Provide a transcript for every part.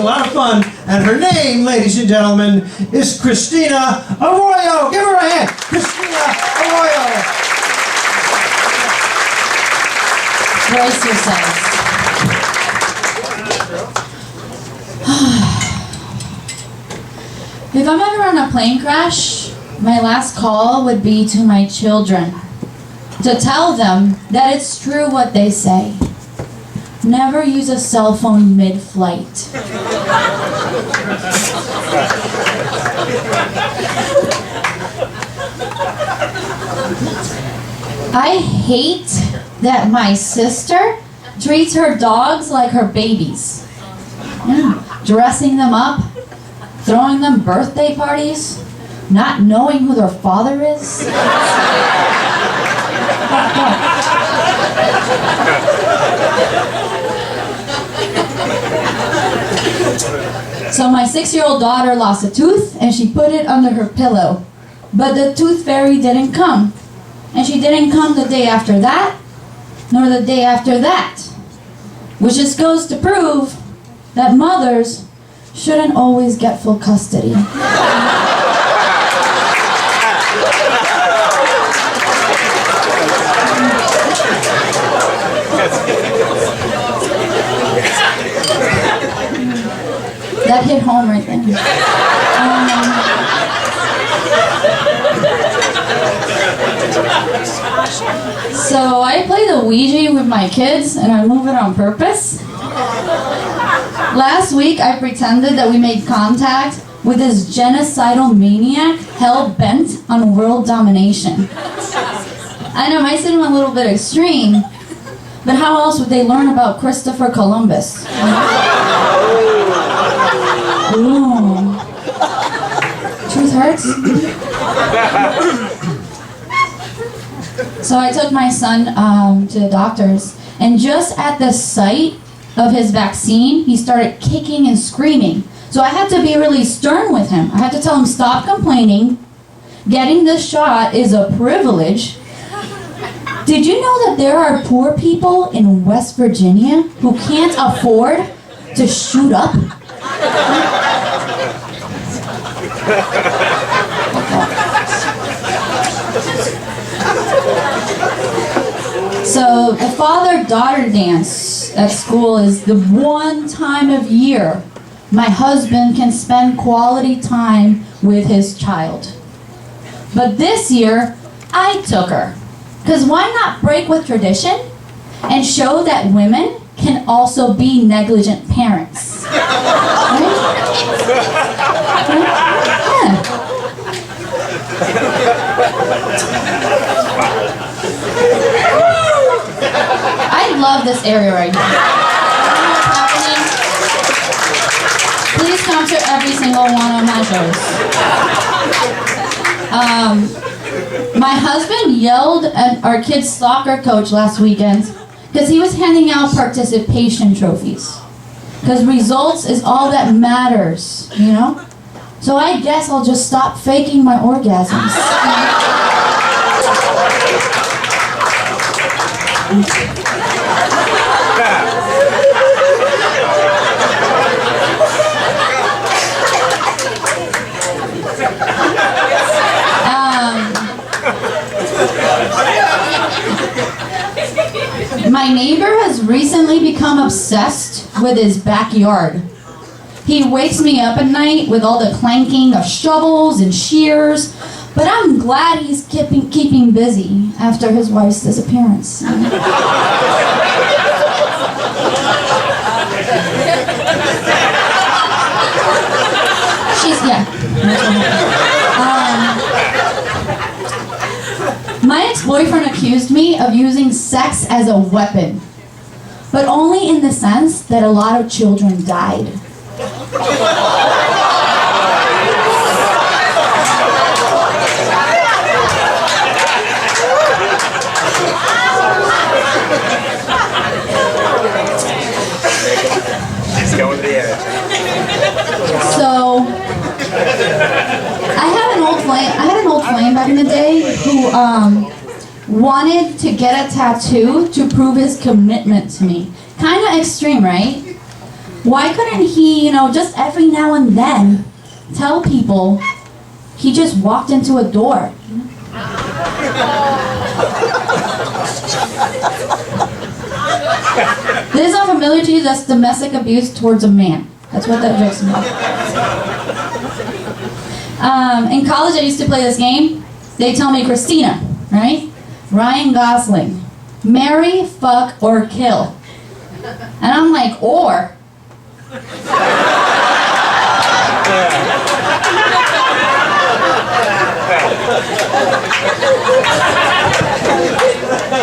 lot of fun. And her name, ladies and gentlemen, is Cristina Arroyo. Give her a hand. Cristina Arroyo. Brace yourselves. If I'm ever in a plane crash, my last call would be to my children to tell them that it's true what they say. Never use a cell phone mid-flight. I hate that my sister treats her dogs like her babies. Dressing them up, throwing them birthday parties, not knowing who their father is. So my 6-year-old daughter lost a tooth and she put it under her pillow. But the tooth fairy didn't come. And she didn't come the day after that, nor the day after that. Which just goes to prove that mothers shouldn't always get full custody. That hit home right then. So I play the Ouija with my kids and I move it on purpose. Last week I pretended that we made contact with this genocidal maniac hell-bent on world domination. I know it might seem a little bit extreme, but how else would they learn about Christopher Columbus? Ooh. Truth hurts. So I took my son to the doctors, and just at the sight of his vaccine, he started kicking and screaming. So I had to be really stern with him. I had to tell him, stop complaining. Getting this shot is a privilege. Did you know that there are poor people in West Virginia who can't afford to shoot up? So the father-daughter dance at school is the one time of year my husband can spend quality time with his child. But this year, I took her. Because why not break with tradition and show that women can also be negligent parents? Right? Yeah. I love this area right now. Please come to every single one of my shows. My husband yelled at our kid's soccer coach last weekend because he was handing out participation trophies. Because results is all that matters, you know? So I guess I'll just stop faking my orgasms. My neighbor has recently become obsessed with his backyard. He wakes me up at night with all the clanking of shovels and shears, but I'm glad he's keeping busy after his wife's disappearance. My ex-boyfriend accused me of using sex as a weapon, but only in the sense that a lot of children died. Going to the edge. So, I had an old flame back in the day who wanted to get a tattoo to prove his commitment to me. Kind of extreme, right? Why couldn't he, just every now and then tell people he just walked into a door? This is not familiar to you? That's domestic abuse towards a man. That's what that joke's about. In college, I used to play this game. They tell me, Cristina, right? Ryan Gosling, marry, fuck, or kill. And I'm like, or.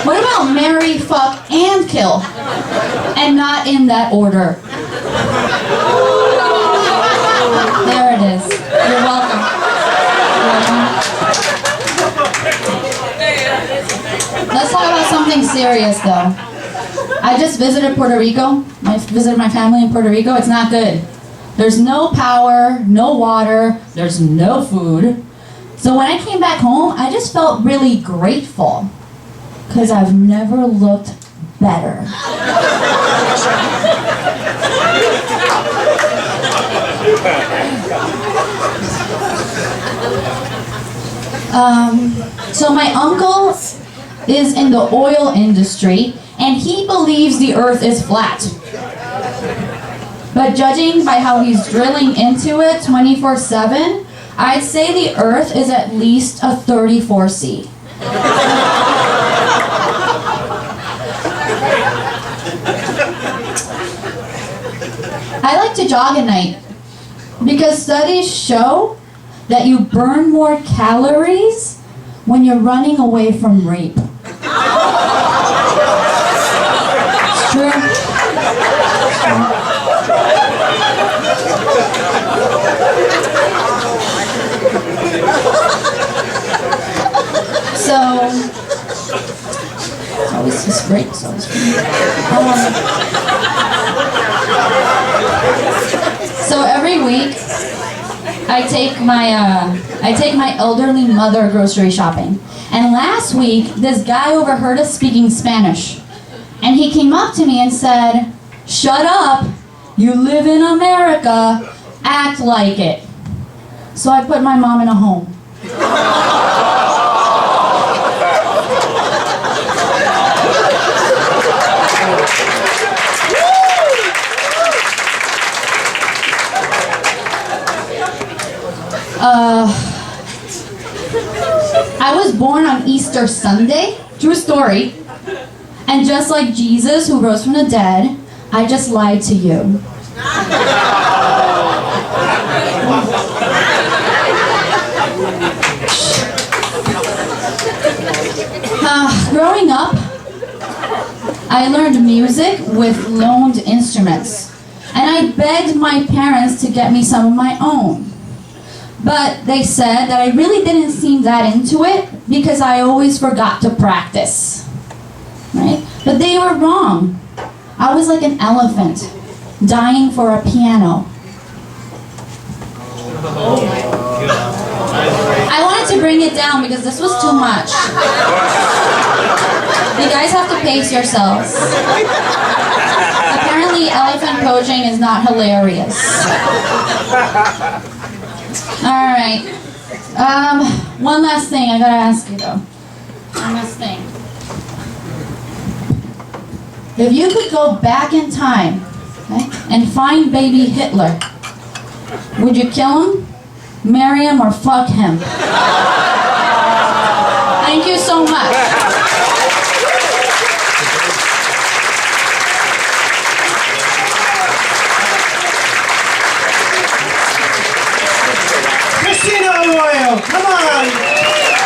What about marry, fuck, and kill? And not in that order. There it is. You're welcome. Let's talk about something serious, though. I just visited Puerto Rico. I visited my family in Puerto Rico. It's not good. There's no power, no water, there's no food. So when I came back home, I just felt really grateful because I've never looked better. So my uncle is in the oil industry, and he believes the earth is flat. But judging by how he's drilling into it 24/7, I'd say the earth is at least a 34C. I like to jog at night because studies show that you burn more calories when you're running away from rape. It's true. So, it's always just great. It's always so every week, I take my elderly mother grocery shopping. And last week, this guy overheard us speaking Spanish. And he came up to me and said, "Shut up, you live in America, act like it." So I put my mom in a home. I was born on Easter Sunday, true story, and just like Jesus who rose from the dead, I just lied to you. Growing up, I learned music with loaned instruments, and I begged my parents to get me some of my own. But they said that I really didn't seem that into it because I always forgot to practice, right? But they were wrong. I was like an elephant, dying for a piano. I wanted to bring it down because this was too much. You guys have to pace yourselves. Apparently, elephant coaching is not hilarious. All right. One last thing I gotta ask you though. One last thing. If you could go back in time, okay, and find baby Hitler, would you kill him, marry him, or fuck him? Thank you so much. Cristina Arroyo, come on!